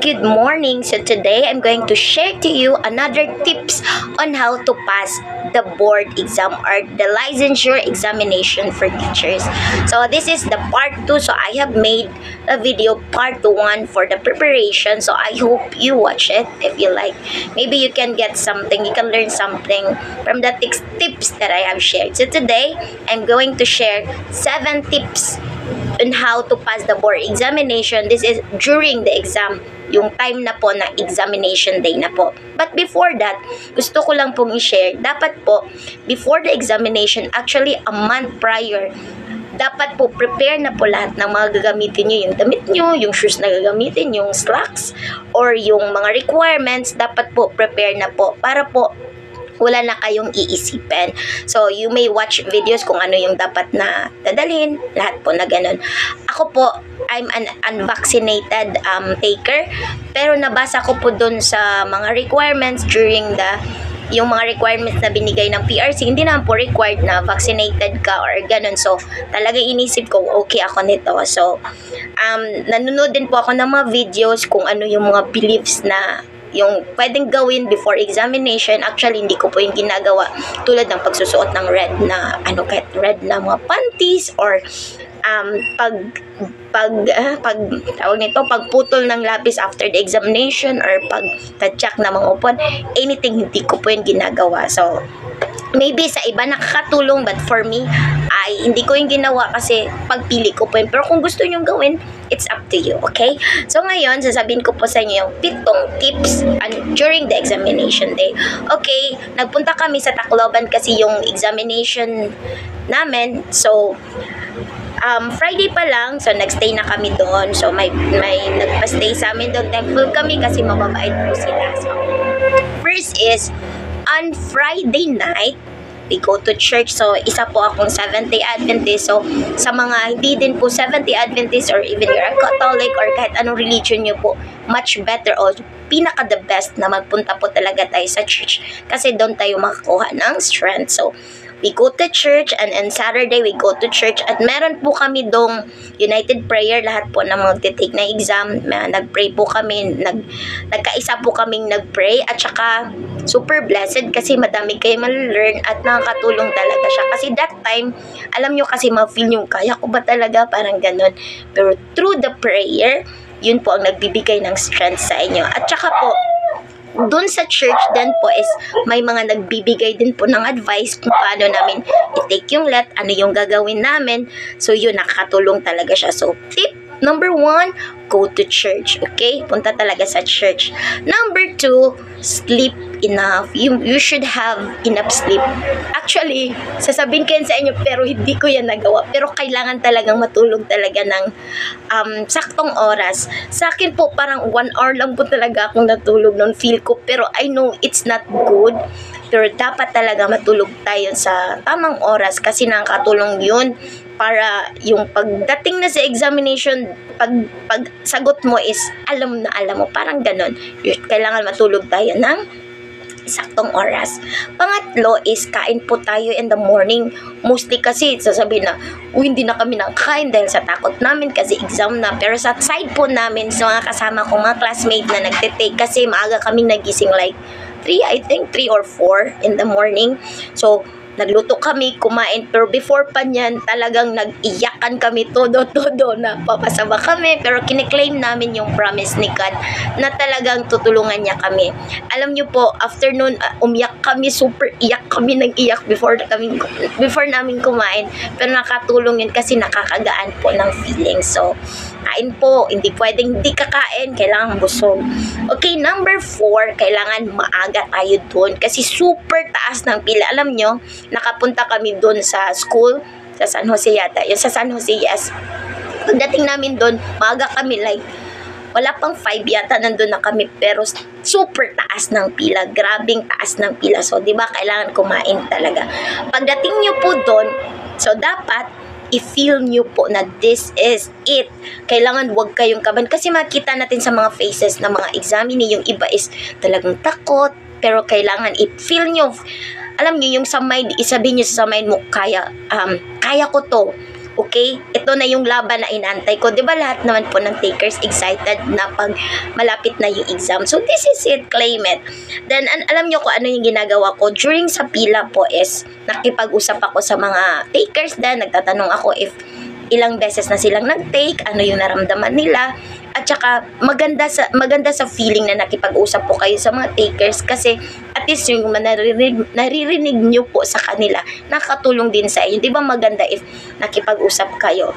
good morning. So today I'm going to share to you another tips on how to pass the board exam or the licensure examination for teachers. So this is the part 2. So I have made a video part 1 for the preparation. So I hope you watch it if you like. Maybe you can get something, you can learn something from the tips that I have shared. So today I'm going to share 7 tips on how to pass the board examination. This is during the exam, yung time na po na examination day na po. But before that, gusto ko lang pong i-share, dapat po, before the examination, actually a month prior, dapat po prepare na po lahat ng mga gagamitin nyo, yung damit nyo, yung shoes na gagamitin, yung slacks, or yung mga requirements, dapat po prepare na po para po wala na kayong iisipin. So, you may watch videos kung ano yung dapat na dadalhin, lahat po na ganun. Ako po, I'm an unvaccinated taker, pero nabasa ko po dun sa mga requirements during yung mga requirements na binigay ng PRC, hindi naman po required na vaccinated ka or ganun. So, talaga inisip ko, okay ako nito. So, nanonood din po ako ng mga videos kung ano yung mga beliefs na yung pwedeng gawin before examination. Actually, hindi ko po yung ginagawa, tulad ng pagsusuot ng red na red na mga panties, or pagputol ng lapis after the examination, or pagtadyak na mga upuan. Anything, hindi ko po yung ginagawa. So maybe sa iba nakakatulong, but for me, ay hindi ko yung ginawa kasi pagpili ko po yun. Pero kung gusto nyong gawin, it's up to you, okay? So ngayon, sasabihin ko po sa inyo yung 7 tips during the examination day. Okay, nagpunta kami sa Tacloban kasi yung examination namin. So Friday pa lang, so nagstay na kami doon. So may nagpa-stay sa amin doon. Thankful kami kasi mababait po sila. So first is, on Friday night, we go to church. So, isa po akong Seventh-day Adventist. So, sa mga hindi din po Seventh-day Adventist, or even you're a Catholic or kahit anong religion nyo po, much better o pinaka the best na magpunta po talaga tayo sa church kasi doon tayo makakuha ng strength. So, we go to church, and on Saturday we go to church, at meron po kami dong united prayer, lahat po na magte-take na exam, nagpray po kami, nagkaisa po kaming nagpray, at saka super blessed kasi madami kayo ma-learn at nakakatulong talaga siya. Kasi that time, alam nyo kasi ma-feel yung kaya ko ba talaga, parang ganun. Pero through the prayer, yun po ang nagbibigay ng strength sa inyo. At saka po, doon sa church din po is may mga nagbibigay din po ng advice kung paano namin i-take yung let, ano yung gagawin namin. So yun, nakakatulong talaga siya. So tip number 1, go to church. Okay? Punta talaga sa church. Number 2, sleep enough. You should have enough sleep. Actually, sasabihin ko yan sa inyo, pero hindi ko yan nagawa. Pero kailangan talagang matulog talaga ng saktong oras. Sa akin po, parang 1 hour lang po talaga akong natulog noon, feel ko. Pero I know it's not good. Pero dapat talaga matulog tayo sa tamang oras kasi nakakatulong yun para yung pagdating na sa examination, pag sagot mo is alam mo, parang ganun. Kailangan matulog tayo ng saktong oras. Pangatlo is kain po tayo in the morning. Mostly kasi sasabihin na, hindi na kami nakakain dahil sa takot namin kasi exam na. Pero sa side po namin, sa mga kasama kong mga classmate na nagtitake, kasi maaga kaming nagising, like 3 or 4 in the morning. So nagluto kami, kumain, pero before pa niyan, talagang nag-iyakan kami todo na papasama kami, pero kiniklaim namin yung promise ni God na talagang tutulungan niya kami. Alam niyo po, after noon, umiyak kami, super iyak kami, nag-iyak before namin kumain, pero nakatulong yun kasi nakakagaan po ng feelings. So kain po, hindi pwedeng hindi kakain, kailangan busog. Okay, number 4, kailangan maaga tayo doon kasi super taas ng pila. Alam nyo, nakapunta kami doon sa school, sa San Jose yata, yung sa San Jose, yes. Pagdating namin doon, maaga kami, like, wala pang 5 yata, nandun na kami, pero super taas ng pila, grabing taas ng pila. So, di ba, kailangan kumain talaga. Pagdating nyo po doon, so dapat, i-feel nyo po na this is it. Kailangan wag kayong kaban kasi makita natin sa mga faces ng mga examinee, yung iba is talagang takot, pero kailangan i-feel nyo. Alam nyo, yung sa mind, isabihin nyo sa mind mo, kaya ko to. Okay? Ito na yung laban na inantay ko. Di ba lahat naman po ng takers excited na pag malapit na yung exam. So, this is it. Claim it. Then, alam nyo ko ano yung ginagawa ko. During sa pila po is, nakipag-usap ako sa mga takers din. Nagtatanong ako if ilang beses na silang nag-take, ano yung naramdaman nila. At saka, maganda sa feeling na nakipag-usap po kayo sa mga takers kasi at least yung naririnig nyo po sa kanila, nakatulong din sa inyo. Di ba maganda if nakipag-usap kayo?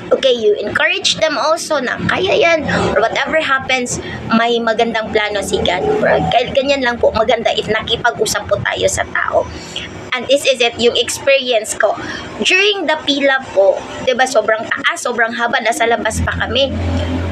Okay, you encourage them also na kaya yan or whatever happens, may magandang plano si God. Ganyan lang po, maganda if nakipag-usap po tayo sa tao. And this is it, yung experience ko. During the pila po, diba sobrang taas, sobrang haba, nasa labas pa kami.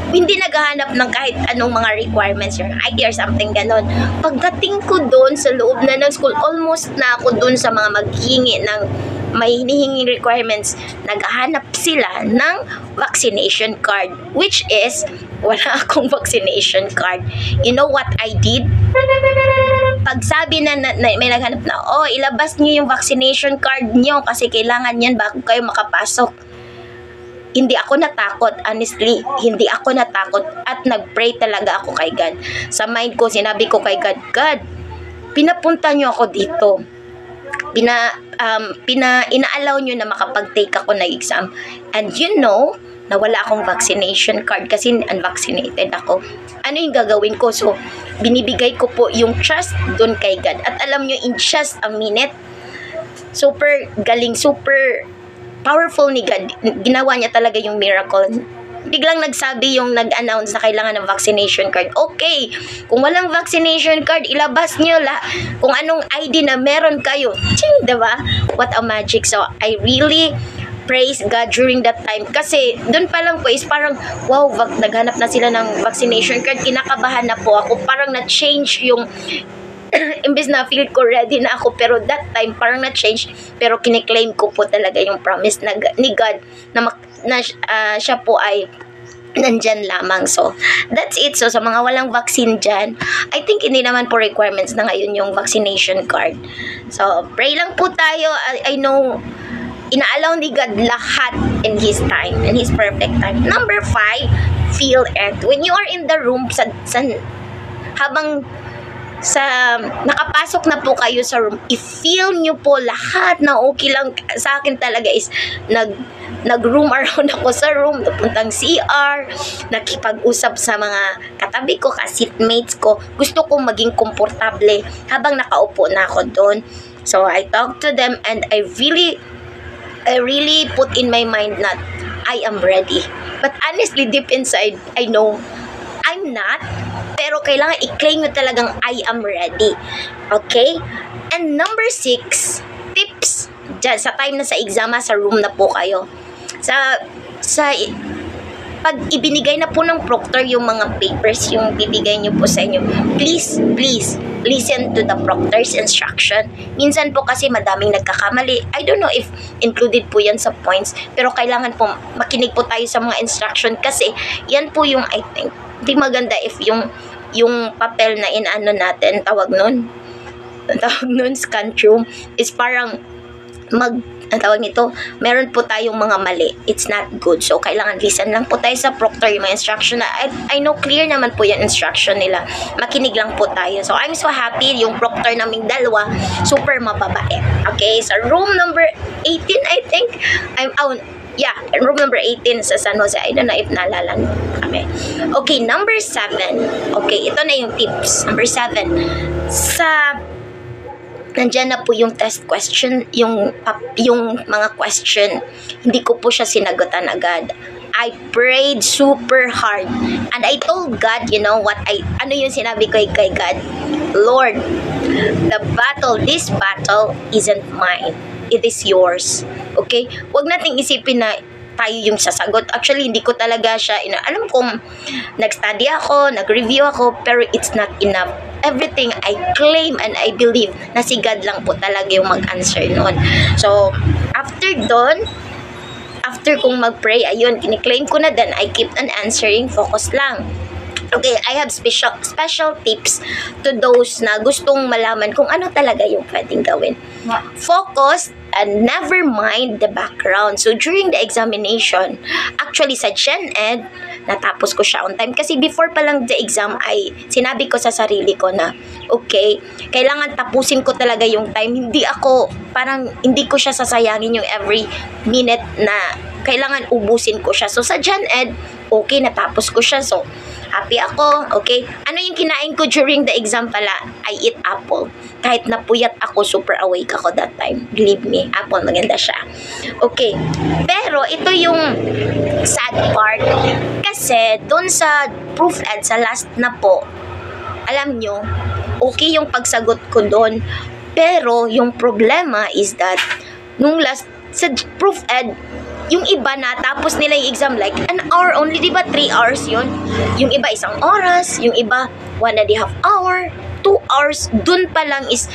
Hindi naghahanap ng kahit anong mga requirements, yung ID or something ganon. Pagdating ko doon sa loob na ng school, almost na ako doon sa mga maghihingi ng may hinihinging requirements, naghahanap sila ng vaccination card, which is, wala akong vaccination card. You know what I did? Pag sabi na may naghanap na, ilabas niyo yung vaccination card niyo kasi kailangan yan bago kayo makapasok. Hindi ako natakot, honestly. Hindi ako natakot at nag-pray talaga ako kay God. Sa mind ko, sinabi ko kay God, God, pinapunta niyo ako dito. Inaalaw nyo na makapag-take ako ng exam. And you know, na wala akong vaccination card kasi unvaccinated ako. Ano yung gagawin ko? So, binibigay ko po yung trust doon kay God. At alam nyo, in just a minute, super galing, super powerful ni God. Ginawa niya talaga yung miracle. Biglang nagsabi yung nag-announce na kailangan ng vaccination card. Okay, kung walang vaccination card, ilabas nyo kung anong ID na meron kayo. Ching, diba? What a magic. So, I really praise God during that time. Kasi, dun pa lang po is parang, wow, naghanap na sila ng vaccination card. Kinakabahan na po ako. Parang na-change yung imbes na feel ko ready na ako, pero that time parang na-change, pero kiniklaim ko po talaga yung promise ni God na siya po ay nandyan lamang. So, that's it. So, sa mga walang vaccine dyan, I think hindi naman po requirements na ngayon yung vaccination card. So, pray lang po tayo. I know, inaalaw ni God lahat in His time, in His perfect time. Number 5, feel it. When you are in the room, habang nakapasok na po kayo sa room, i-feel nyo po lahat na okay lang. Sa akin talaga is nag-room around ako sa room, napuntang CR, nakipag-usap sa mga katabi ko, ka-seatmates ko. Gusto kong maging komportable habang nakaupo na ako doon. So, I talked to them and I really put in my mind that I am ready. But honestly, deep inside, I know I'm not. Pero kailangan i-claim nyo talagang I am ready. Okay? And number 6, tips. Diyan, sa time na sa exam, sa room na po kayo. Pag ibinigay na po ng proctor yung mga papers, yung bibigay nyo po sa inyo, please, listen to the proctor's instruction. Minsan po kasi madaming nagkakamali. I don't know if included po yan sa points, pero kailangan po makinig po tayo sa mga instruction kasi yan po yung, I think, hindi maganda if yung papel na inaano natin, tawag nun, scan through, is parang ang tawag nito, meron po tayong mga mali. It's not good. So, kailangan listen lang po tayo sa proctor, yung mga instruction na, I know clear naman po yung instruction nila. Makinig lang po tayo. So, I'm so happy yung proctor naming dalawa, super mababait. Okay, so room number 18, I think, room number 18 sa San Jose. I don't know if naalala kami. Okay, number 7. Okay, ito na yung tips. Number 7. Nandyan na po yung test question, yung mga question. Hindi ko po siya sinagutan agad. I prayed super hard. And I told God, you know what, ano yung sinabi ko kay God? Lord, this battle isn't mine. It is yours. Okay? Huwag nating isipin na tayo yung sasagot. Actually, hindi ko talaga siya, alam kong nag-study ako, nag-review ako, pero it's not enough. Everything I claim and I believe na si God lang po talaga yung mag-answer noon. So, after kong mag-pray, ayun, kiniklaim ko na din, I keep on answering, focus lang. Okay, I have special tips to those na gustong malaman kung ano talaga yung pwedeng gawin. Focus and never mind the background. So during the examination, actually sa Gen Ed, natapos ko siya on time. Kasi before pa lang the exam ay sinabi ko sa sarili ko na, okay, kailangan tapusin ko talaga yung time. Hindi ko siya sasayangin yung every minute na kailangan ubusin ko siya. So sa Gen Ed, okay, natapos ko siya. So happy ako, okay. Ano yung kinain ko during the exam pala? I eat apple. Kahit napuyat ako, super awake ako that time. Believe me, apple, maganda siya. Okay, pero ito yung sad part. Kasi doon sa proof ed, sa last na po, alam nyo, okay yung pagsagot ko doon. Pero yung problema is that, nung last, sa proof ed, yung iba na tapos nila yung exam like an hour only, di ba 3 hours yun? Yung iba 1 oras, yung iba 1.5 hour, 2 hours. Dun pa lang is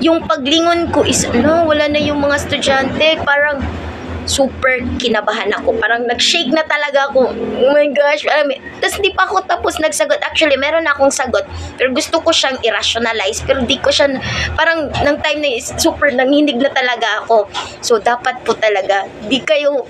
yung paglingon ko is wala na yung mga estudyante. Parang super kinabahan ako. Parang nag-shake na talaga ako. Oh my gosh. Tapos di pa ako tapos nagsagot. Actually, meron na akong sagot. Pero gusto ko siyang i-rationalize. Pero di ko siya, parang ng time na super nanginig na talaga ako. So, dapat po talaga, di kayo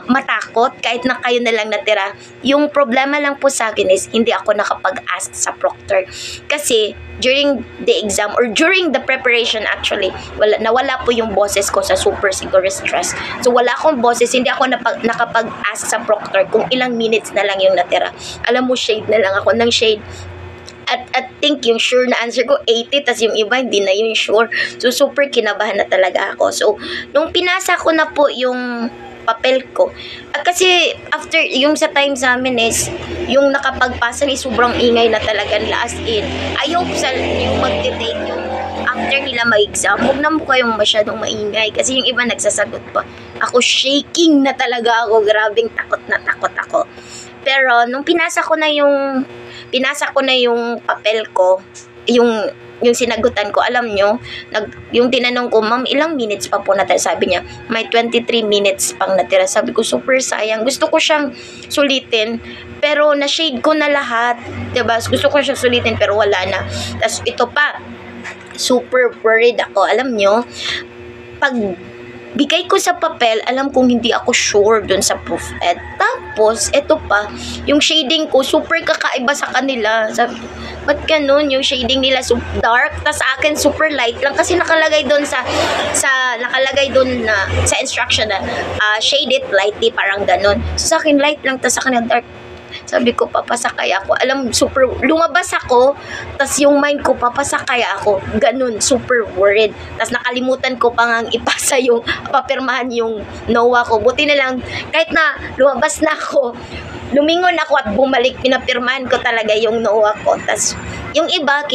matakot kahit na kayo na lang natira. Yung problema lang po sa akin is hindi ako nakapag-ask sa proctor. Kasi during the exam or during the preparation actually, nawala po yung boses ko sa super siguro stress. So wala akong boses, hindi ako nakapag-ask sa proctor kung ilang minutes na lang yung natira. Alam mo, shade na lang ako ng shade. At think yung sure na answer ko 80, tas yung iba hindi na yun sure. So super kinabahan na talaga ako. So nung pinasa ko na po yung papel ko, kasi after yung sa time sa amin is yung nakapagpasa ni sobrang ingay na talaga nila, as in I hope sa yung magte-take yung after nila mag-exam, huwag na mo kayong masyadong maingay kasi yung iba nagsasagot pa. Ako shaking na talaga ako, grabing takot na takot ako. Pero nung pinasa ko na yung papel ko, yung sinagutan ko, alam nyo, yung tinanong ko, ma'am, ilang minutes pa po natira? Sabi niya, may 23 minutes pang natira. Sabi ko, super sayang. Gusto ko siyang sulitin, pero na-shade ko na lahat. Diba? Gusto ko siyang sulitin, pero wala na. Tapos ito pa, super worried ako. Alam nyo, pag bigay ko sa papel, alam kong hindi ako sure dun sa proof ed. Tapos, ito pa, yung shading ko, super kakaiba sa kanila. Sabi, ba't ganun? Yung shading nila super dark, tas sa akin super light lang. Kasi nakalagay dun na, sa instruction na, shade it lightly, parang ganun. So, sa akin light lang, tas sa kanila dark. Sabi ko, papasakay ako. Alam, super, lumabas ako, tas yung mind ko, papasakay ako. Ganun, super worried. Tas nakalimutan ko pa ngang ipasa yung, papirmahan yung NOA ko. Buti na lang, kahit na lumabas na ako, lumingon ako at bumalik, pinapirmahan ko talaga yung NOA ko. Tas, yung iba,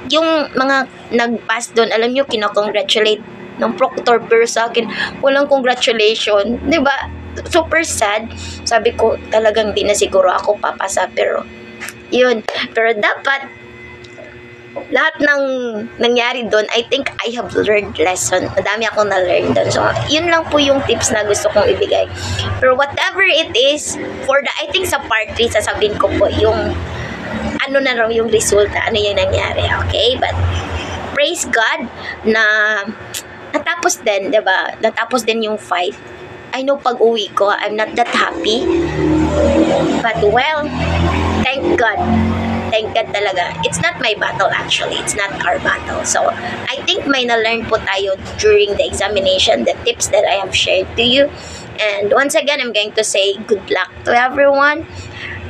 yung mga nag-pass doon, alam nyo, kinakongratulate ng proctor, pero sa akin, walang congratulation. Diba? Super sad. Sabi ko, talagang di na siguro ako papasa, pero yun. Pero dapat lahat ng nangyari doon, I think I have learned lesson. Madami akong na-learn doon. So, yun lang po yung tips na gusto kong ibigay. Pero whatever it is, I think sa part 3, sasabihin ko po yung ano na raw yung resulta, ano yung nangyari. Okay? But praise God na natapos din, diba? Natapos din yung fight. I know pag uwi ko, I'm not that happy. But well, thank God. Thank God talaga. It's not my battle actually. It's not our battle. So, I think may na-learn po tayo during the examination, the tips that I have shared to you. And once again, I'm going to say good luck to everyone.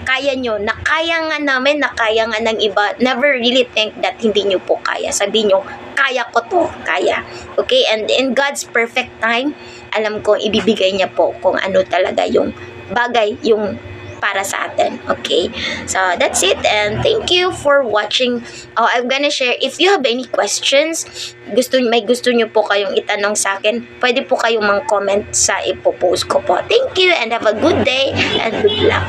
Kaya nyo, nakaya nga namin, nakaya nga ng iba. Never really think that hindi nyo po kaya. Sabi nyo, kaya ko to, kaya. Okay, and in God's perfect time, alam ko, ibibigay niya po kung ano talaga yung bagay, yung para sa atin. Okay? So, that's it. And thank you for watching. I'm gonna share, if you have any questions, may gusto nyo po kayong itanong sa akin, pwede po kayong mang-comment sa ipopost ko po. Thank you and have a good day and good luck.